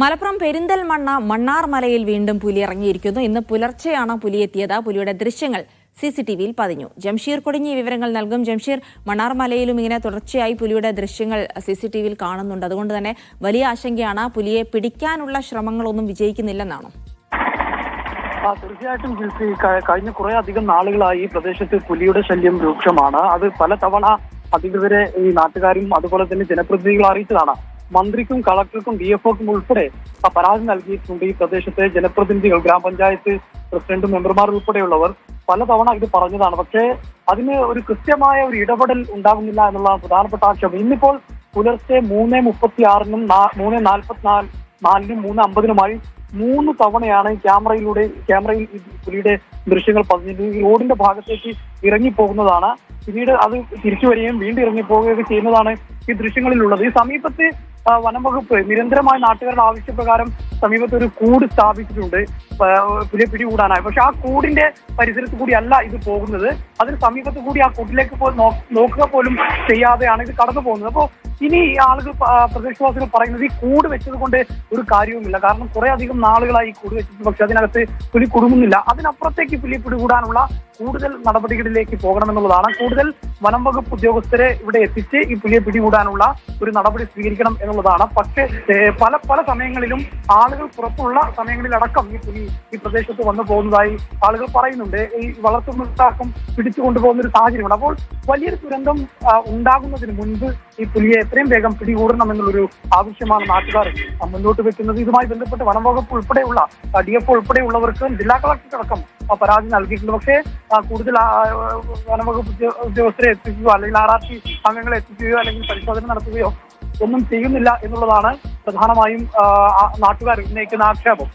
മലപ്പുറം പെരിന്തൽമണ്ണ മണ്ണാർ മലയിൽ വീണ്ടും പുലി ഇറങ്ങിയിരിക്കുന്നു. ഇന്ന് പുലർച്ചെയാണ് പുലി എത്തിയത്. പുലിയുടെ ദൃശ്യങ്ങൾ CCTV-യിൽ പതിഞ്ഞു. ജംഷീർ കൊടിഞ്ഞി വിവരങ്ങൾ നൽകും. ജംഷീർ, മണ്ണാർ മലയിലും ഇങ്ങനെ തുടർച്ചയായി പുലിയുടെ ദൃശ്യങ്ങൾ CCTV-യിൽ കാണുന്നുണ്ട്. അതുകൊണ്ട് തന്നെ വലിയ ആശങ്കയാണ്. പുലിയെ പിടിക്കാനുള്ള ശ്രമങ്ങളൊന്നും വിജയിക്കുന്നില്ലെന്നാണോ? തീർച്ചയായിട്ടും ജിൽസി, കഴിഞ്ഞ കുറെ അധികം നാളുകളായി ഈ പ്രദേശത്ത് പുലിയുടെ ശല്യം രൂക്ഷമാണ്. അത് പലതവണ അധികൃതരെ ഈ നാട്ടുകാരും അതുപോലെ തന്നെ ജനപ്രതിനിധികൾ അറിയിച്ചതാണ്. മന്ത്രിക്കും കളക്ടർക്കും DFOക്കും ഉൾപ്പെടെ പരാതി നൽകിയിട്ടുണ്ട്. ഈ പ്രദേശത്തെ ജനപ്രതിനിധികൾ, ഗ്രാമപഞ്ചായത്ത് പ്രസിഡന്റ്, മെമ്പർമാർ ഉൾപ്പെടെയുള്ളവർ പലതവണ ഇത് പറഞ്ഞതാണ്. പക്ഷേ അതിന് ഒരു കൃത്യമായ ഒരു ഇടപെടൽ ഉണ്ടാകുന്നില്ല എന്നുള്ള പ്രധാനപ്പെട്ട ആക്ഷേപം. ഇന്നിപ്പോൾ പുലർച്ചെ 3:36-നും 3:44-നും 3:50-നുമായി 3 തവണയാണ് ക്യാമറയിൽ പുലിയുടെ ദൃശ്യങ്ങൾ പതിഞ്ഞത്. ഈ റോഡിന്റെ ഭാഗത്തേക്ക് ഇറങ്ങിപ്പോകുന്നതാണ്, പിന്നീട് അത് തിരിച്ചു വരികയും വീണ്ടും ഇറങ്ങിപ്പോവുകയൊക്കെ ചെയ്യുന്നതാണ് ഈ ദൃശ്യങ്ങളിലുള്ളത്. ഈ സമീപത്ത് വനംവകുപ്പ് നിരന്തരമായ നാട്ടുകാരുടെ ആവശ്യപ്രകാരം സമീപത്ത് ഒരു കൂട് സ്ഥാപിച്ചിട്ടുണ്ട് പുലിയെ പിടികൂടാനായി. പക്ഷെ ആ കൂടിന്റെ പരിസരത്ത് കൂടിയല്ല ഇത് പോകുന്നത്. അതിന് സമീപത്ത് കൂടി ആ കൂട്ടിലേക്ക് നോക്കുക പോലും ചെയ്യാതെയാണ് ഇത് കടന്നു പോകുന്നത്. അപ്പോൾ ഇനി ആളുകൾ, പ്രദേശവാസികൾ പറയുന്നത് ഈ കൂട് വെച്ചത് കൊണ്ട് ഒരു കാര്യവുമില്ല. കാരണം കുറെ അധികം നാളുകളായി ഈ കൂട് വെച്ചിട്ട് പക്ഷെ അതിനകത്ത് പുലി കുടുങ്ങുന്നില്ല. അതിനപ്പുറത്തേക്ക് പുലി പിടികൂടാനുള്ള കൂടുതൽ നടപടികളിലേക്ക് പോകണമെന്നുള്ളതാണ്. കൂടുതൽ വനം വകുപ്പ് ഉദ്യോഗസ്ഥരെ ഇവിടെ എത്തിച്ച് ഈ പുലിയെ പിടികൂടാനുള്ള ഒരു നടപടി സ്വീകരിക്കണം എന്നുള്ളതാണ്. പക്ഷേ പല സമയങ്ങളിലും ആളുകൾ പുറത്തുള്ള സമയങ്ങളിലടക്കം ഈ പുലി ഈ പ്രദേശത്ത് വന്നു പോകുന്നതായി ആളുകൾ പറയുന്നുണ്ട്. ഈ വളർത്തുമൃഗം പിടിച്ചു കൊണ്ടുപോകുന്ന ഒരു സാഹചര്യമാണ്. അപ്പോൾ വലിയൊരു ദുരന്തം ഉണ്ടാകുന്നതിന് മുൻപ് ഈ പുലിയെ എത്രയും വേഗം പിടികൂടണം എന്നുള്ളൊരു ആവശ്യമാണ് നാട്ടുകാർ മുന്നോട്ട് വെക്കുന്നത്. ഇതുമായി ബന്ധപ്പെട്ട് വനം വകുപ്പ് ഉൾപ്പെടെയുള്ള DFO ഉൾപ്പെടെയുള്ളവർക്ക് ജില്ലാ കളക്ടർക്കടക്കം പരാതി നൽകിയിട്ടുണ്ട്. പക്ഷേ കൂടുതൽ വനംവകുപ്പ് ഉദ്യോഗസ്ഥരെ എത്തിക്കുകയോ അല്ലെങ്കിൽ RRT അംഗങ്ങളെ എത്തിക്കുകയോ അല്ലെങ്കിൽ പരിശോധന നടത്തുകയോ ഒന്നും ചെയ്യുന്നില്ല എന്നുള്ളതാണ് പ്രധാനമായും നാട്ടുകാർ ഉന്നയിക്കുന്ന ആക്ഷേപം.